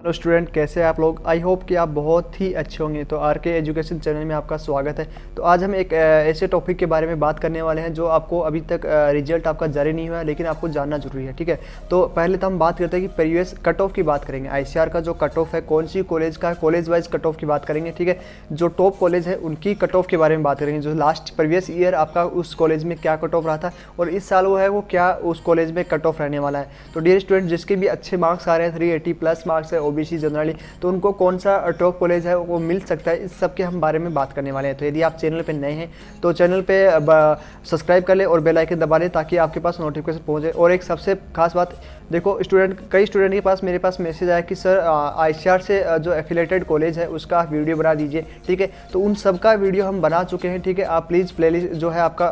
Hello student, कैसे हैं आप लोग। आई होप कि आप बहुत ही अच्छे होंगे। तो आर के एजुकेशन चैनल में आपका स्वागत है। तो आज हम एक ऐसे टॉपिक के बारे में बात करने वाले हैं जो आपको अभी तक रिजल्ट आपका जारी नहीं हुआ है, लेकिन आपको जानना जरूरी है। ठीक है, तो पहले तो हम बात करते हैं कि प्रीवियस कट ऑफ की बात करेंगे। आईसीआर का जो कट ऑफ है, कौन सी कॉलेज का, कॉलेज वाइज कट ऑफ की बात करेंगे। ठीक है, जो टॉप कॉलेज है उनकी कट ऑफ के बारे में बात करेंगे। जो लास्ट प्रीवियस ईयर आपका उस कॉलेज में क्या कट ऑफ रहा था और इस साल वो है वो क्या उस कॉलेज में कट ऑफ रहने वाला है। तो डियर स्टूडेंट, जिसके भी अच्छे मार्क्स आ रहे हैं, 380 प्लस मार्क्स है ओबीसी जनरली, तो उनको कौन सा टॉप कॉलेज है वो मिल सकता है, इस सब के हम बारे में बात करने वाले हैं। तो यदि आप चैनल पे नए हैं तो चैनल पे सब्सक्राइब कर ले और बेल आइकन दबा लें ताकि आपके पास नोटिफिकेशन पहुंचे। और एक सबसे खास बात, देखो स्टूडेंट, कई स्टूडेंट के पास मेरे पास मैसेज आया कि सर आईसीआर से जो एफिलेटेड कॉलेज है उसका आप वीडियो बना दीजिए। ठीक है, तो उन सब का वीडियो हम बना चुके हैं। ठीक है, आप प्लीज़ प्लेलिस्ट जो है आपका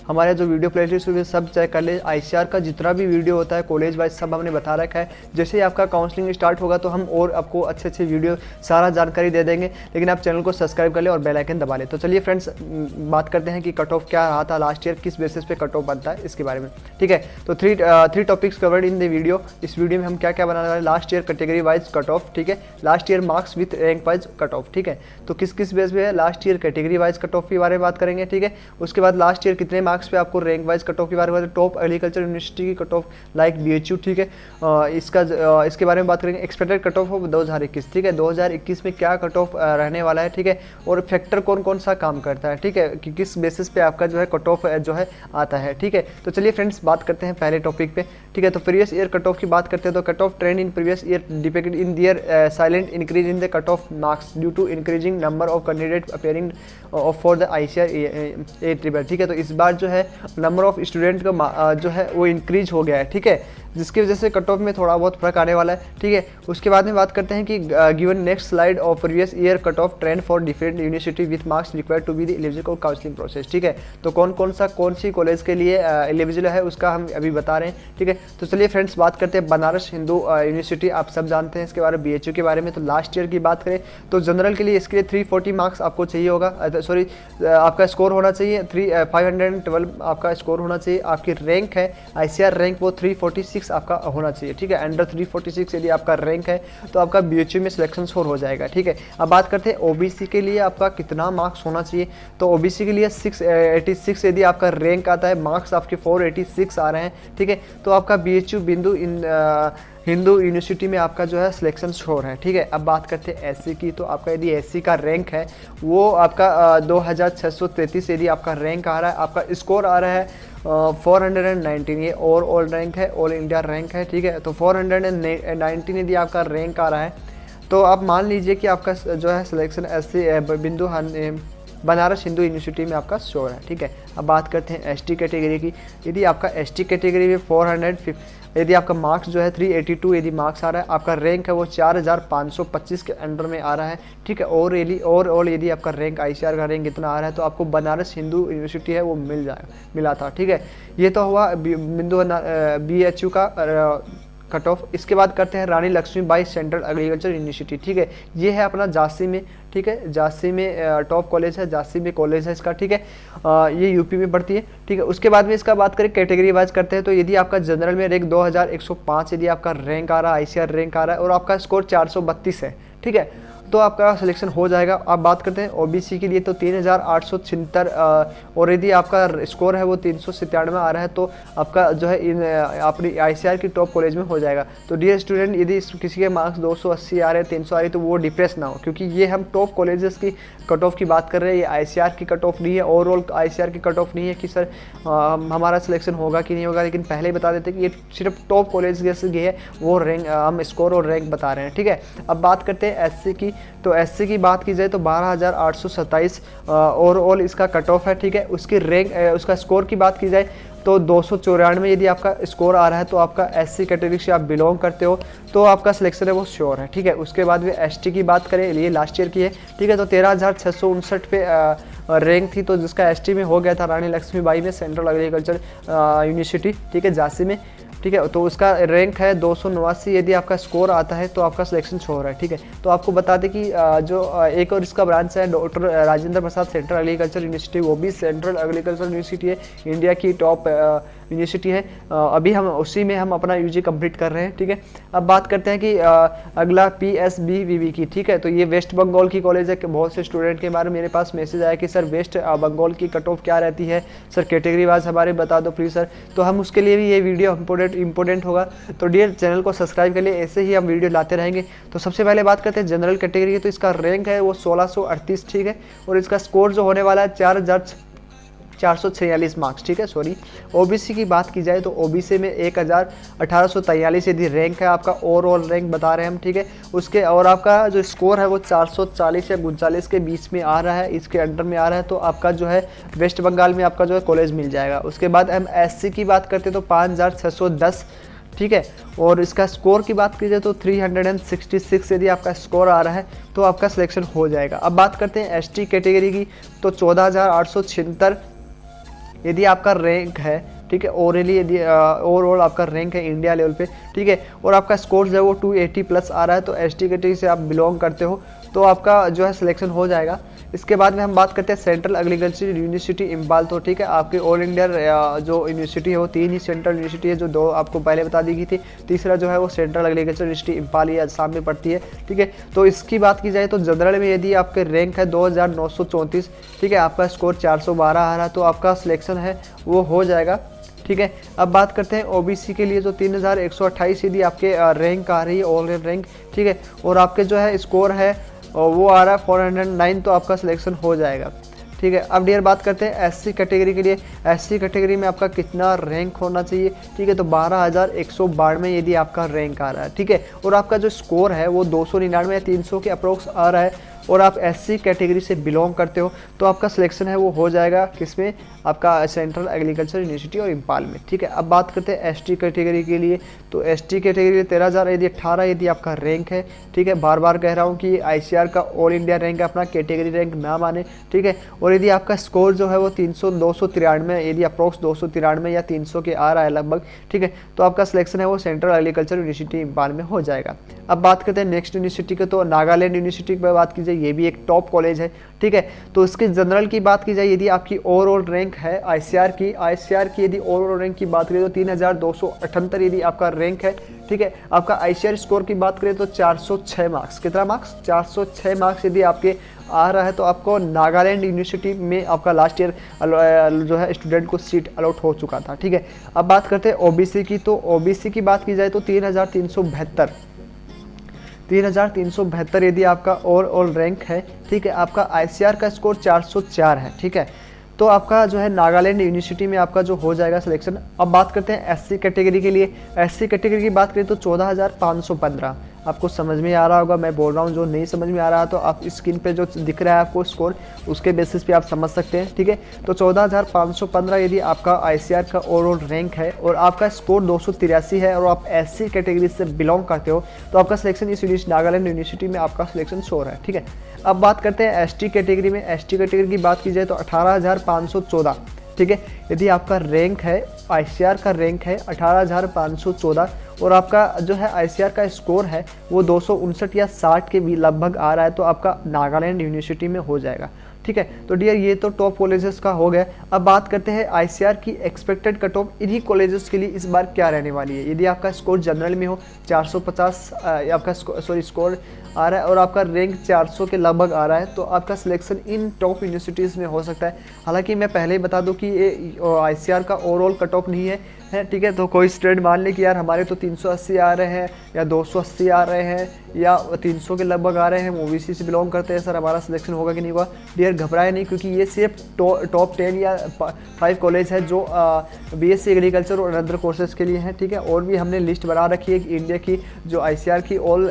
हमारे जो वीडियो प्लेलिस्ट है सब चेक कर ले। आईसीआर का जितना भी वीडियो होता है कॉलेज वाइज सब हमने बता रखा है। जैसे ही आपका काउंसलिंग स्टार्ट होगा तो हम और आपको अच्छे अच्छे वीडियो सारा जानकारी दे देंगे, लेकिन आप चैनल को सब्सक्राइब कर ले और बेल आइकन दबा ले। तो चलिए फ्रेंड्स, बात करते हैं कि कट ऑफ क्या रहा था लास्ट ईयर, किस बेसिस पे कट ऑफ बनता है इसके बारे में। ठीक है, तो three topics covered in the video. इस वीडियो में हम क्या क्या बनाने वाले, last year category wise cut off. ठीक है, last year marks with rank wise cut off. ठीक है, तो किस किस बेस पे है, last year category wise cut off के बारे में बात करेंगे। ठीक है, उसके बाद लास्ट ईयर कितने मार्क्स पे आपको रैंक वाइज कट ऑफ के बारे में, टॉप एग्रीकल्चर यूनिवर्सिटी की कट ऑफ लाइक बीएचयू। ठीक है, इसके बारे में बात करेंगे। Expected cut off 2021। ठीक है, 2021 में क्या कट ऑफ रहने वाला है। ठीक है, और फैक्टर कौन कौन सा काम करता है। ठीक है, कि किस बेसिस पे आपका जो है कट ऑफ जो है आता है। ठीक है, तो चलिए फ्रेंड्स बात करते हैं पहले टॉपिक पे। ठीक है, तो प्रीवियस ईयर कट ऑफ की बात करते हैं तो cut off trend in previous year depended in their silent increase in the cut off marks due to increasing number of candidate appearing for the ICR a triple. ठीक है, तो इस बार जो है नंबर ऑफ स्टूडेंट का जो है वो इंक्रीज हो गया है। ठीक है, जिसकी वजह से कट ऑफ में थोड़ा बहुत फर्क आने वाला है। ठीक है, उसके बाद में बात करते हैं कि given next slide of previous year cut off trend for different university with marks required to be the eligible counselling process. ठीक है, तो कौन सी कॉलेज के लिए एलिजिबल है उसका हम अभी बता रहे हैं। ठीक है, तो चलिए फ्रेंड्स बात करते हैं बनारस हिंदू यूनिवर्सिटी। आप सब जानते हैं इसके बारे में, बीएचयू के बारे में। तो लास्ट ईयर की बात करें तो जनरल के लिए इसके लिए 340 मार्क्स आपको चाहिए होगा, सॉरी आपका स्कोर होना चाहिए 512 आपका स्कोर होना चाहिए। आपकी रैंक है आईसीआर रैंक वो 346 आपका होना चाहिए। ठीक है, अंडर 346 यदि आपका रैंक है तो आपका बीएचयू में सिलेक्शन स्कोर हो जाएगा। ठीक है, अब बात करते हैं ओबीसी के लिए आपका कितना मार्क्स होना चाहिए। तो ओबीसी के लिए 686 यदि आपका रैंक आता है, मार्क्स आपके 486 आ रहे हैं। ठीक है, तो आपका बीएचयू बिंदु इन हिंदू यूनिवर्सिटी में आपका जो है सिलेक्शन श्योर है। ठीक है, अब बात करते हैं एससी की। तो आपका यदि एससी का रैंक है वो आपका 2633 यदि आपका रैंक आ रहा है, आपका स्कोर आ रहा है 419, ये ऑल रैंक है, ऑल इंडिया रैंक है। ठीक है, तो 419 यदि आपका रैंक आ रहा है तो आप मान लीजिए कि आपका जो है सिलेक्शन एससी बिंदु बनारस हिंदू यूनिवर्सिटी में आपका श्योर है। ठीक है, अब बात करते हैं एसटी कैटेगरी की। यदि आपका एसटी कैटेगरी में 450 यदि आपका मार्क्स जो है 382 यदि मार्क्स आ रहा है, आपका रैंक है वो 4525 के अंडर में आ रहा है। ठीक है, और यदि आपका रैंक आईसीआर का रैंक इतना आ रहा है तो आपको बनारस हिंदू यूनिवर्सिटी है वो मिला था। ठीक है, ये तो हुआ बिंदु बीएचयू का कट ऑफ। इसके बाद करते हैं रानी लक्ष्मीबाई सेंट्रल एग्रीकल्चर यूनिवर्सिटी। ठीक है, ये है अपना झांसी में। ठीक है, झांसी में टॉप कॉलेज है, झांसी में कॉलेज है इसका। ठीक है, ये यूपी में पड़ती है। ठीक है, उसके बाद में इसका बात करें कैटेगरी वाइज करते हैं तो यदि आपका जनरल में रैंक 2105 यदि आपका रैंक आ रहा है, आईसीआर रैंक आ रहा है और आपका स्कोर 432 है, ठीक है, तो आपका सिलेक्शन हो जाएगा। आप बात करते हैं ओबीसी के लिए तो 3876 और यदि आपका स्कोर है वो 397 आ रहा है तो आपका जो है अपनी आईसीआर की टॉप कॉलेज में हो जाएगा। तो डियर स्टूडेंट, यदि किसी के मार्क्स 280 आ रहे हैं, 300 आ रही है तो वो डिप्रेस ना हो, क्योंकि ये हम टॉप कॉलेजेस की कट ऑफ की बात कर रहे हैं। ये आईसीआर की कट ऑफ नहीं है, ओवरऑल आईसीआर की कट ऑफ नहीं है कि सर हमारा सिलेक्शन होगा कि नहीं होगा, लेकिन पहले ही बता देते कि ये सिर्फ टॉप कॉलेज जैसे ये है वो रैंक हम स्कोर और रैंक बता रहे हैं। ठीक है, अब बात करते हैं एससी की। तो एससी की बात की जाए तो 12827 ओवरऑल इसका कट ऑफ है। ठीक है, उसकी रैंक उसका स्कोर की बात की जाए तो 294 यदि आपका स्कोर आ रहा है तो आपका एससी कैटेगरी से आप बिलोंग करते हो तो आपका सिलेक्शन है वो श्योर है। ठीक है, उसके बाद में एसटी की बात करें, ये लास्ट ईयर की है। ठीक है, तो 13659 पे रैंक थी तो जिसका एसटी में हो गया था रानी लक्ष्मीबाई में सेंट्रल एग्रीकल्चर यूनिवर्सिटी। ठीक है, झांसी में। ठीक है, तो उसका रैंक है 289 यदि आपका स्कोर आता है तो आपका सिलेक्शन श्योर है। ठीक है, तो आपको बता दें कि जो एक और इसका ब्रांच है doctor Rajendra Prasad central agriculture university, वो भी सेंट्रल एग्रीकल्चर यूनिवर्सिटी है, इंडिया की टॉप यूनिवर्सिटी है, अभी हम उसी में हम अपना यूजी कंप्लीट कर रहे हैं। ठीक है, अब बात करते हैं कि अगला PSBVV की। ठीक है, तो ये वेस्ट बंगाल की कॉलेज है। बहुत से स्टूडेंट के बारे में मेरे पास मैसेज आया कि सर वेस्ट बंगाल की कट ऑफ क्या रहती है सर, कैटेगरी वाइज हमारे बता दो प्लीज़ सर। तो हम उसके लिए भी ये वीडियो इंपॉर्टेंट होगा। तो डियर चैनल को सब्सक्राइब कर लिए, ऐसे ही हम वीडियो लाते रहेंगे। तो सबसे पहले बात करते हैं जनरल कैटेगरी की। तो इसका रैंक है वो 1638। ठीक है, और इसका स्कोर जो होने वाला है 4446 मार्क्स। ठीक है, सॉरी। ओबीसी की बात की जाए तो ओबीसी में 1843 यदि रैंक है आपका, ओवरऑल रैंक बता रहे हैं हम। ठीक है, उसके और आपका जो स्कोर है वो 440 या 39 के बीच में आ रहा है, इसके अंडर में आ रहा है। तो आपका जो है वेस्ट बंगाल में आपका जो है कॉलेज मिल जाएगा। उसके बाद हम SC की बात करते हैं तो 5610। ठीक है, और इसका स्कोर की बात की जाए तो 366 यदि आपका स्कोर आ रहा है तो आपका सिलेक्शन हो जाएगा। अब बात करते हैं ST कैटेगरी की। तो 14876 यदि आपका रैंक है। ठीक है, ओवरऑली यदि ओवरऑल आपका रैंक है इंडिया लेवल पे। ठीक है, और आपका स्कोर जो है वो 280 प्लस आ रहा है। तो ST कैटेगरी से आप बिलोंग करते हो तो आपका जो है सिलेक्शन हो जाएगा। इसके बाद में हम बात करते हैं सेंट्रल एग्रीकल्चर यूनिवर्सिटी इम्फाल। तो ठीक है, आपके ऑल इंडिया जो यूनिवर्सिटी है वो 3 ही सेंट्रल यूनिवर्सिटी है, जो 2 आपको पहले बता दी गई थी। तीसरा जो है वो सेंट्रल एग्रीकल्चर यूनिवर्सिटी इम्फाल ही आसाम में पड़ती है। ठीक है, तो इसकी बात की जाए तो जनरल में यदि आपके रैंक है 2934, ठीक है, आपका स्कोर 412 आ रहा है तो आपका सिलेक्शन है वो हो जाएगा। ठीक है, अब बात करते हैं ओबीसी के लिए। जो 3128 यदि आपके रैंक आ रही है, ऑल रैंक। ठीक है, और आपके जो है स्कोर है वो आ रहा है 409, तो आपका सिलेक्शन हो जाएगा। ठीक है, अब डियर बात करते हैं SC कैटेगरी के लिए। SC कैटेगरी में आपका कितना रैंक होना चाहिए। ठीक है, तो 12192 यदि आपका रैंक आ रहा है। ठीक है, और आपका जो स्कोर है वो 299 या 300 के अप्रोक्स आ रहा है और आप SC कैटेगरी से बिलोंग करते हो तो आपका सिलेक्शन है वो हो जाएगा किसमें, आपका सेंट्रल एग्रीकल्चर यूनिवर्सिटी और इम्फाल में। ठीक है, अब बात करते हैं ST कैटेगरी के लिए। तो ST कैटेगरी 13000 यदि 18 यदि आपका रैंक है। ठीक है, बार बार कह रहा हूँ कि ICR का ऑल इंडिया रैंक है, अपना कैटेगरी रैंक ना माने। ठीक है, और यदि आपका स्कोर जो है वो 293 यदि अप्रोक्स 293 या 300 के आ रहा है लगभग। ठीक है, तो आपका सिलेक्शन है वो सेंट्रल एग्रीकल्चर यूनिवर्सिटी इम्फाल में हो जाएगा। अब बात करते हैं नेक्स्ट यूनिवर्सिटी के। तो नागालैंड यूनिवर्सिटी की बात की जाए, ये भी एक टॉप कॉलेज है। ठीक है, तो इसके जनरल की बात की जाए यदि आपकी ओवरऑल रैंक है ICR की यदि ओवरऑल रैंक की बात करें तो 3278 यदि आपका रैंक है। ठीक है, आपका ICR स्कोर की बात करें तो 406 मार्क्स। कितना मार्क्स? 406 मार्क्स यदि आपके आ रहा है तो आपको नागालैंड यूनिवर्सिटी में आपका लास्ट ईयर जो है स्टूडेंट को सीट अलॉट हो चुका था। ठीक है, अब बात करते हैं OBC की। तो OBC की बात की जाए तो 3372 यदि आपका ओवरऑल रैंक है। ठीक है, आपका ICR का स्कोर 404 है। ठीक है, तो आपका जो है नागालैंड यूनिवर्सिटी में आपका जो हो जाएगा सिलेक्शन। अब बात करते हैं SC कैटेगरी के लिए। SC कैटेगरी की बात करें तो 14515 आपको समझ में आ रहा होगा, मैं बोल रहा हूँ। जो नहीं समझ में आ रहा तो आप स्क्रीन पे जो दिख रहा है आपको स्कोर, उसके बेसिस पे आप समझ सकते हैं। ठीक है, तो 14515 यदि आपका ICR का ओवरऑल रैंक है और आपका स्कोर 283 है और आप SC कैटेगरी से बिलोंग करते हो तो आपका सिलेक्शन इस नागालैंड यूनिवर्सिटी में आपका सिलेक्शन श्योर है। ठीक है, अब बात करते हैं ST कैटेगरी में। ST कैटेगरी की बात की जाए तो 18514। ठीक है, यदि आपका रैंक है, ICR का रैंक है 18514 और आपका जो है ICR का स्कोर है वो 259 या 60 के भी लगभग आ रहा है तो आपका नागालैंड यूनिवर्सिटी में हो जाएगा। ठीक है, तो डियर ये तो टॉप कॉलेजेस का हो गया। अब बात करते हैं ICR की एक्सपेक्टेड कट ऑफ इन्हीं कॉलेजेस के लिए इस बार क्या रहने वाली है। यदि आपका स्कोर जनरल में हो 450 आपका स्कोर आ रहा है और आपका रैंक 400 के लगभग आ रहा है तो आपका सिलेक्शन इन टॉप यूनिवर्सिटीज़ में हो सकता है। हालांकि मैं पहले ही बता दूं कि ये ICR का ओवरऑल कट ऑफ नहीं है। ठीक है, तो कोई स्टूडेंट मान ले कि यार हमारे तो 380 आ रहे हैं या 280 आ रहे हैं या 300 के लगभग आ रहे हैं, हम OBC से बिलोंग करते हैं, सर हमारा सिलेक्शन होगा कि नहीं होगा। डियर घबराए नहीं, क्योंकि ये सिर्फ टॉप 10 या 5 कॉलेज है जो BSc एग्रीकल्चर और अदर कोर्सेज के लिए हैं। ठीक है, और भी हमने लिस्ट बना रखी है कि इंडिया की जो ICR की ऑल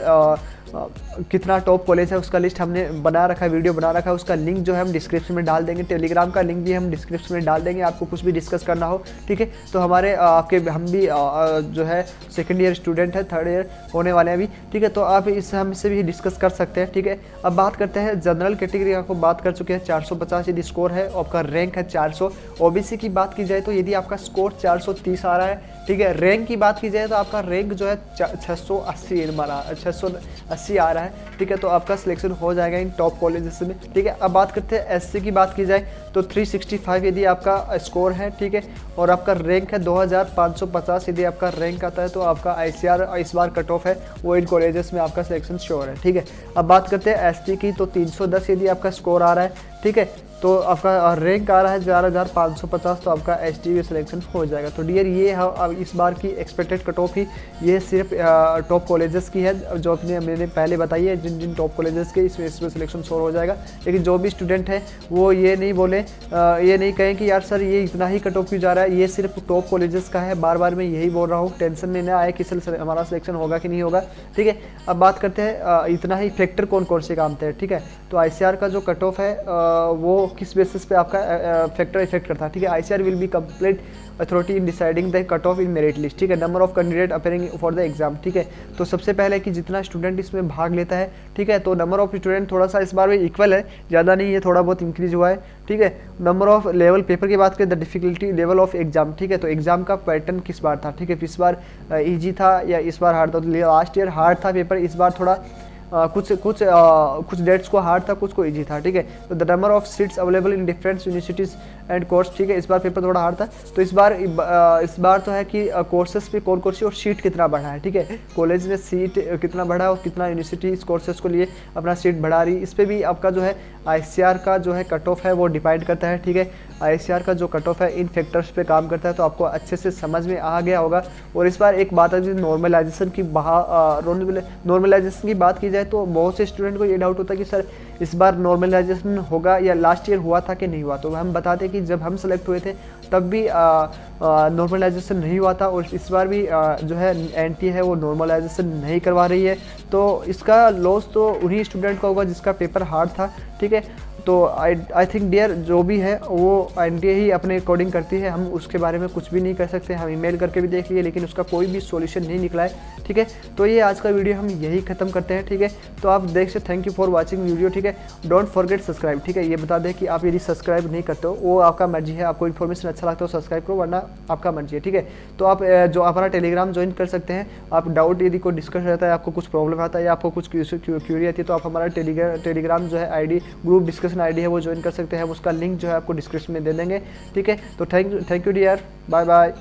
कितना टॉप कॉलेज है उसका लिस्ट हमने बना रखा है, वीडियो बना रखा है। उसका लिंक जो है हम डिस्क्रिप्शन में डाल देंगे, टेलीग्राम का लिंक भी हम डिस्क्रिप्शन में डाल देंगे, आपको कुछ भी डिस्कस करना हो। ठीक है, तो हमारे हम भी जो है सेकंड ईयर स्टूडेंट है, थर्ड ईयर होने वाले हैं अभी। ठीक है, तो आप इस हमसे भी डिस्कस कर सकते हैं। ठीक है, अब बात करते हैं जनरल कैटेगरी, आपको बात कर चुके हैं 450 यदि स्कोर है, आपका रैंक है 400। OBC की बात की जाए तो यदि आपका स्कोर 430 आ रहा है। ठीक है, रैंक की बात की जाए तो आपका रैंक जो है 680 80 आ रहा है, ठीक है, तो आपका सिलेक्शन हो जाएगा इन टॉप कॉलेजेस में, ठीक है। अब बात करते हैं एससी की बात की जाए तो 365 यदि आपका स्कोर है, ठीक है, और आपका रैंक है 2550, यदि आपका रैंक आता है तो आपका आईसीआर इस बार कट ऑफ है वो इन कॉलेजेस में आपका सिलेक्शन श्योर है, ठीक है। अब बात करते हैं एसटी की तो 310 यदि आपका स्कोर आ रहा है, ठीक है, तो आपका रैंक आ रहा है 4550, तो आपका एसटी में सिलेक्शन हो जाएगा। तो डियर ये है अब इस बार की एक्सपेक्टेड कट ऑफ ही, ये सिर्फ टॉप कॉलेजेस की है जो अपने मैंने पहले बताई है, जिन जिन टॉप कॉलेजेस के इसमें सिलेक्शन श्योर हो जाएगा। लेकिन जो भी स्टूडेंट है वो ये नहीं बोले, ये नहीं कहें कि यार सर ये इतना ही कट ऑफ क्यों जा रहा है, ये सिर्फ टॉप कॉलेजेस का है, बार बार मैं यही बोल रहा हूँ, टेंशन में ना आए कि सर हमारा सिलेक्शन होगा कि नहीं होगा, ठीक है। अब बात करते हैं इतना ही फैक्टर कौन कौन से काम थे, ठीक है। तो आईसीआर का जो कट ऑफ है वो किस बेसिस पे आपका फैक्टर इफेक्ट करता है, ठीक है। ICR will be complete authority in deciding the cut of in merit list, ठीक है, number of candidate appearing for the exam, ठीक है। तो सबसे पहले कि जितना स्टूडेंट इसमें भाग लेता है, ठीक है, तो नंबर ऑफ स्टूडेंट थोड़ा सा इस बार में इक्वल है, ज़्यादा नहीं है, थोड़ा बहुत इंक्रीज हुआ है, ठीक है। नंबर ऑफ लेवल पेपर की बात करें the difficulty level of exam, ठीक है, तो एग्जाम का पैटर्न किस बार था, ठीक है, इस बार ईजी था या इस बार हार्ड था। तो लास्ट ईयर हार्ड था पेपर, इस बार थोड़ा कुछ डेट्स को हार्ड था, कुछ को इजी था, ठीक है। तो the number of seats available in different universities and course, ठीक है, इस बार पेपर थोड़ा हार्ड था। तो इस बार तो है कि कोर्सेज पे कौन कौन सी और सीट कितना बढ़ा है, ठीक है, कॉलेज में सीट कितना बढ़ा है और कितना यूनिवर्सिटी इस कोर्सेज को लिए अपना सीट बढ़ा रही, इस पर भी आपका जो है आईसीआर का जो है कट ऑफ है वो डिपेंड करता है, ठीक है। आईसीआर का जो कट ऑफ है इन फैक्टर्स पे काम करता है, तो आपको अच्छे से समझ में आ गया होगा। और इस बार एक बात है नॉर्मलाइजेशन की बात की जाए तो बहुत से स्टूडेंट को ये डाउट होता है कि सर इस बार नॉर्मलाइजेशन होगा या लास्ट ईयर हुआ था कि नहीं हुआ। तो हम बताते कि जब हम सेलेक्ट हुए थे तब भी नॉर्मलाइजेशन नहीं हुआ था, और इस बार भी जो है एनटी है वो नॉर्मलाइजेशन नहीं करवा रही है। तो इसका लॉस तो उन्हीं स्टूडेंट का होगा जिसका पेपर हार्ड था, ठीक है। तो आई थिंक डियर जो भी है वो एनटीए ही अपने अकॉर्डिंग करती है, हम उसके बारे में कुछ भी नहीं कर सकते। हम ईमेल करके भी देख लिए लेकिन उसका कोई भी सॉल्यूशन नहीं निकला है, ठीक है। तो ये आज का वीडियो हम यही खत्म करते हैं, ठीक है। तो आप देख सकते, thank you for watching video, ठीक है। डोंट फॉरगेट सब्सक्राइब, ठीक है। ये बता दें कि आप यदि सब्सक्राइब नहीं करते हो वो आपका मर्जी है, आपको इन्फॉर्मेशन अच्छा लगता है तो सब्सक्राइब करो, वरना आपका मर्जी है, ठीक है। तो आप जो हमारा टेलीग्राम ज्वाइन कर सकते हैं, आप डाउट यदि कोई डिस्कस रहता है, आपको कुछ प्रॉब्लम आता है या आपको कुछ क्यूरी आती है तो आप हमारा टेलीग्राम जो है आईडी ग्रुप डिस्कशन आईडी है वो ज्वाइन कर सकते हैं। उसका लिंक जो है आपको डिस्क्रिप्शन में दे देंगे, ठीक है। तो thank you dear, bye bye.